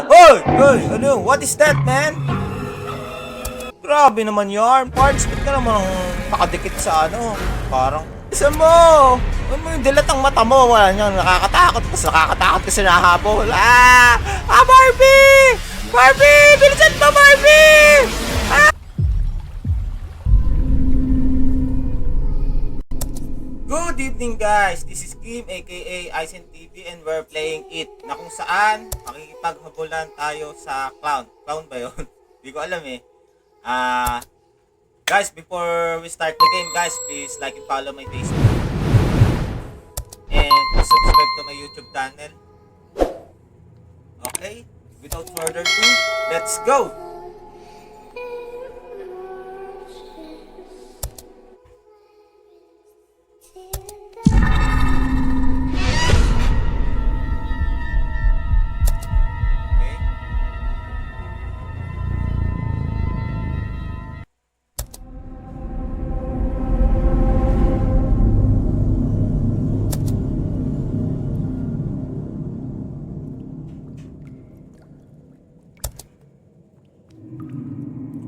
Hoy! Hoy! Ano? What is that, man? Grabe naman yarn. Parts, ba't ka naman nakadikit sa ano? Parang, isa mo! Ano mo yung dilatang mata mo? Wala niyang nakakatakot. Tapos nakakatakot kasi nahabol. Ah! Ah, Barbie! Barbie! Bilisan mo, Barbie! Ah! Good evening guys! This is Kim aka Aizen TV and we're playing it na kung saan makikipaghabulan tayo sa clown. Clown ba yun? Hindi ko alam eh. Guys, before we start the game guys, please like and follow my Facebook. And please subscribe to my YouTube channel. Okay? Without further ado, let's go!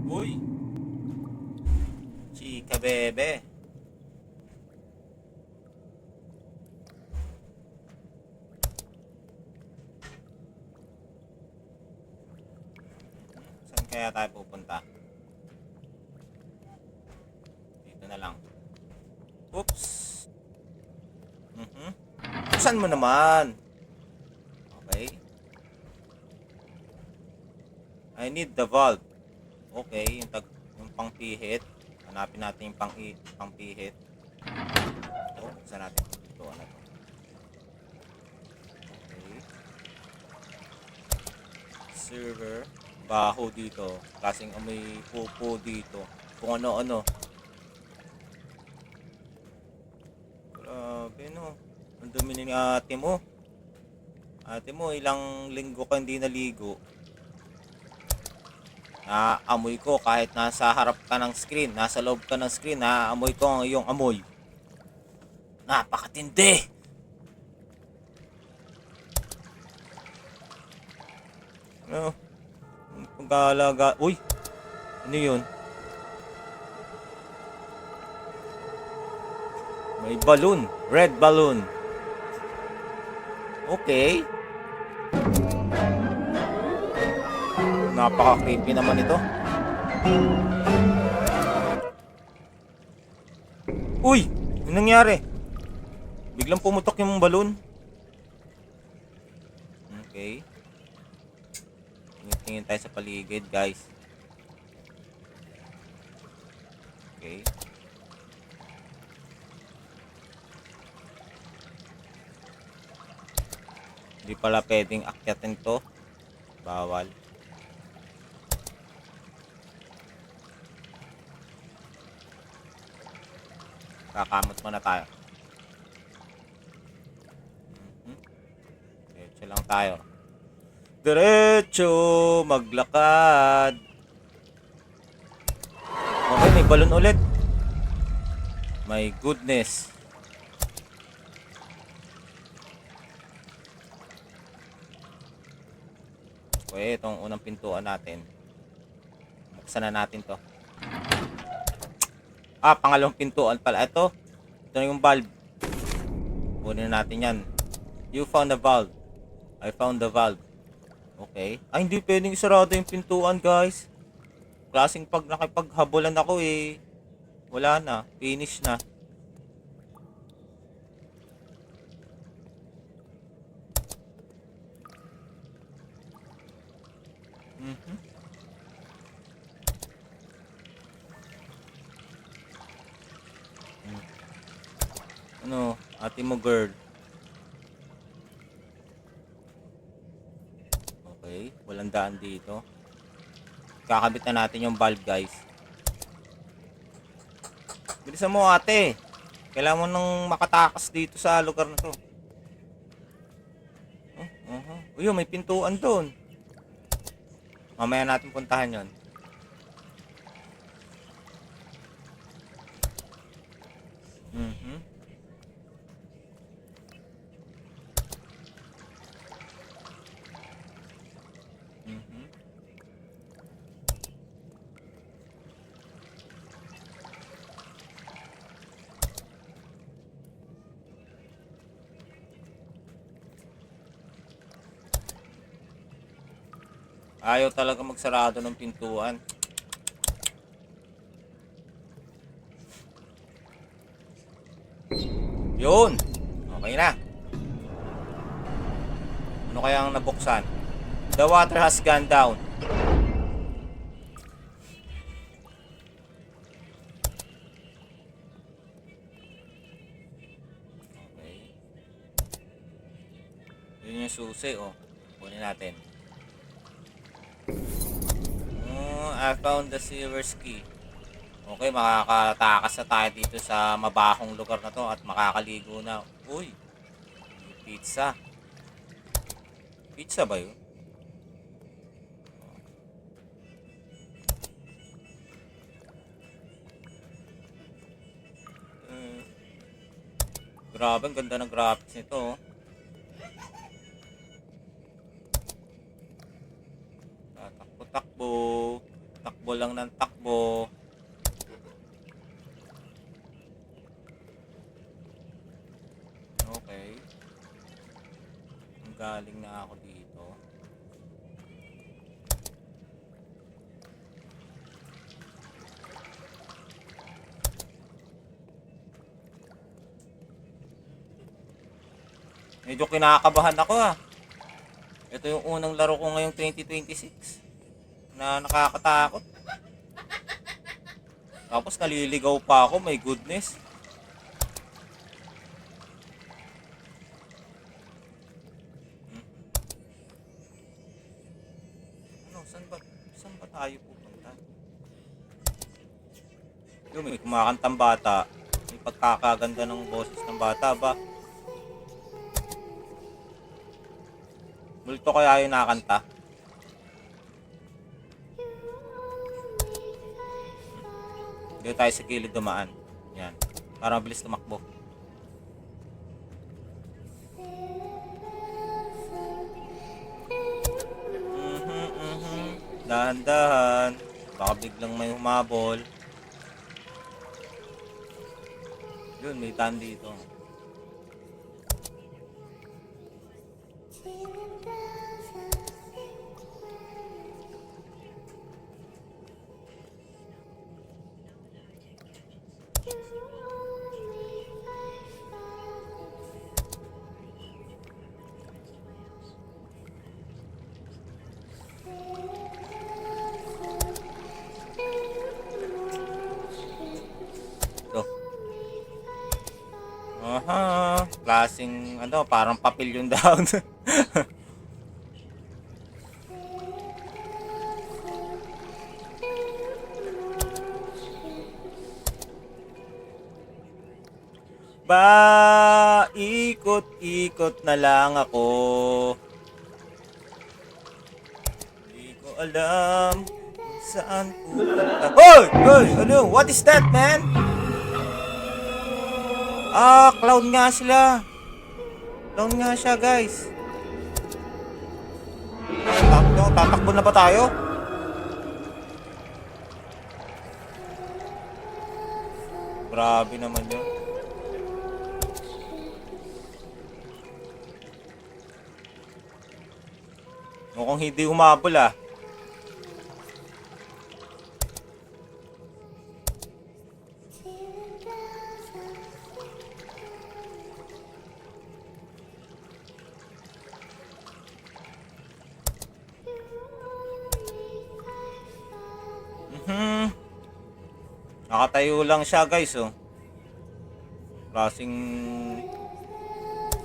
Uy! Chika bebe. Saan kaya tayo pupunta? Dito na lang. Oops! Saan mo naman? Okay. I need the valve. Okay, yung pangpihit. Hanapin natin yung pangpihit. Oh, saan natin ito? Ano to? Okay. Server. Baho dito. Kasing amoy pupo dito. Kung ano-ano. Grabe no. Ang dumi ni ate mo. Ate mo, ilang linggo ka hindi naligo. Naamoy ko kahit nasa harap ka ng screen, nasa loob ka ng screen, naamoy ko ang iyong amoy. Napakatindi! Ano? Pag-aalaga... Uy! Ano yun? May balloon. Red balloon. Okay. Napaka-creepy naman ito. Uy! Anong nangyari? Biglang pumutok yung balon. Okay. Tingin tayo sa paligid, guys. Okay. Hindi pala pwedeng akyatin to. Bawal. Kakamot muna tayo. Diretso lang tayo. Diretso maglakad. Okay, may balon ulit. My goodness. Okay, itong unang pintuan natin. Buksan na natin to. Pangalawang pintuan pala. Ito na yung valve. Kunin natin yan. You found the valve. I found the valve. Okay. Ay, hindi pwedeng isarado yung pintuan, guys. Klaseng pag nakipaghabulan ako eh. Wala na. Finish na. Ano, ate mo girl. Okay, walang daan dito. Kakabit na natin yung valve, guys. Bilisan mo, ate. Kailangan mo nang makatakas dito sa lugar na to. Uy, may pintuan doon. Mamaya natin puntahan yon. Mhm. Ayaw talaga magsarado ng pintuan. Yun! Okay na. Ano kaya ang nabuksan? The water has gone down. Okay. Yun yung susi, oh. Kunin natin. Oh, I found the silver's key. Okay, makakatakas na tayo dito sa mabahong lugar na to at makakaligo na. Uy, pizza. Pizza ba yun? Uh, Grabe, ang ganda ng graphics nito. Oh. Takbo-takbo. Takbo lang ng takbo. Okay. Galing na ako dito. Medyo kinakabahan ako ah. Ito yung unang laro ko ngayong 2026 na nakakatakot. Tapos naliligaw pa ako, my goodness. Ano, saan ba tayo pupunta? Yung may kumakantang bata. May pagkakaganda ng boses ng bata ba? Multo kaya yung nakanta? Dito tayo sa gilid dumaan. Yan. Para mabilis tumakbo. Dahan-dahan. Baka biglang may humabol. Yun, may tan dito. Aha, klaseng ano, parang papel yung down. Ba, ikot-ikot na lang ako. Hindi ko alam kung saan pupunta. Hoy! Hoy! Ano? What is that, man? Ah, clown nga sila. Clown nga siya, guys. Tatakbo na ba tayo? Grabe naman yun. Mukhang hindi umabol ah. Nakatayo lang siya guys oh. Klaseng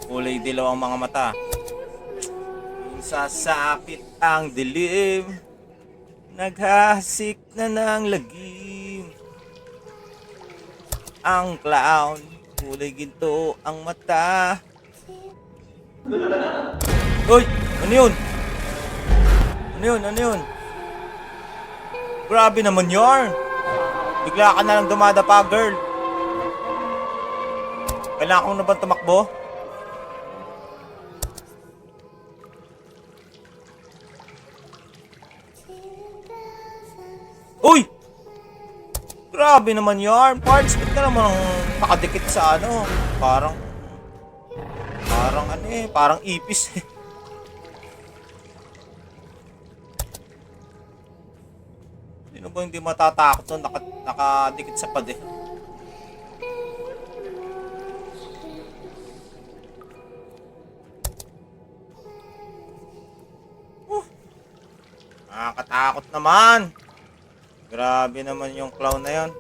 kulay dilaw ang mga mata. Sasapit ang dilim, naghahasik na ng lagim. Ang clown, kulay ginto ang mata. Uy! Ano yun? Ano yun? Ano yun? Grabe naman yarn. Bigla ka na lang dumadapa, girl. Kailangan ko na ba tumakbo? Uy! Grabe naman yarn. Parts, ba't ka naman nakadikit sa ano? Parang ano eh, parang ipis eh. Sino ba hindi matatakot nun? Nakadikit sa pader. Nakakatakot naman. Grabe naman yung clown na yon.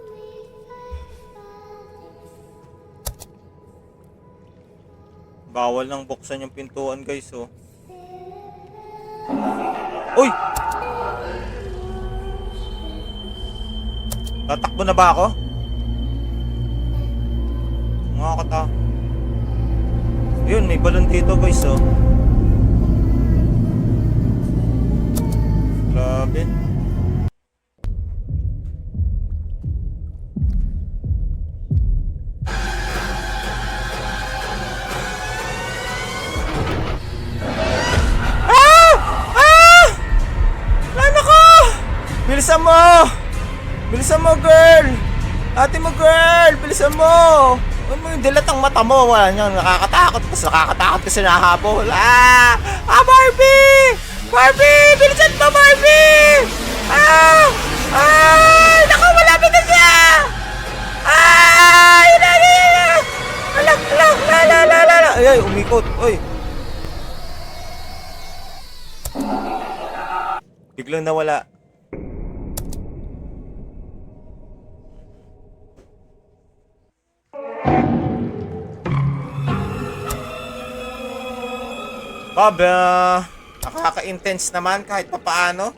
Bawal nang buksan yung pintuan, guys, oh. Uy! Tatakbo na ba ako? Nakakata. Yun, may balon dito, guys, oh. Grabe. Bilisan mo! Bilisan mo, girl! Ate mo, girl! Bilisan mo! Ano mo yung dilatang mata mo? Wala nyo, nakakatakot. Tapos nakakatakot kasi nahabol. Barbie! Barbie! Bilisan mo, Barbie! Naku, malapit na siya! Ay, umikot. Uy! Biglang nawala. Bob, nakaka-intense naman kahit papaano.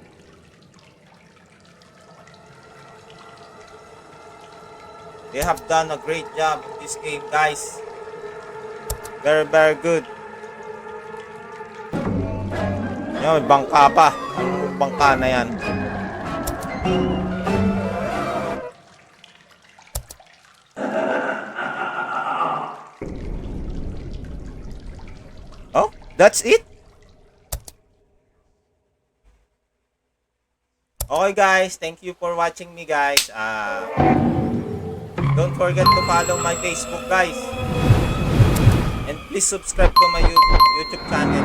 They have done a great job in this game, guys. Very, very good. Yan, may bangka pa. Anong bangka na yan? Oh, that's it? Okay, guys, thank you for watching me, guys. Don't forget to follow my Facebook, guys. And please subscribe to my YouTube channel.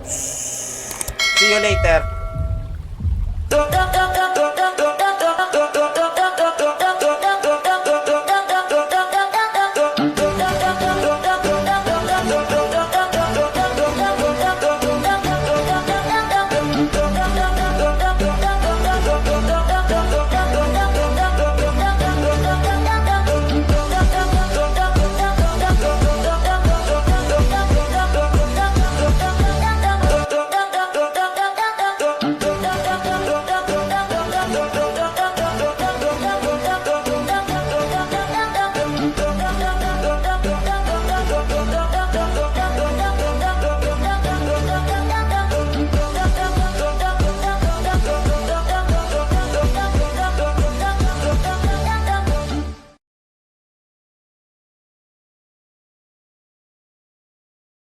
See you later.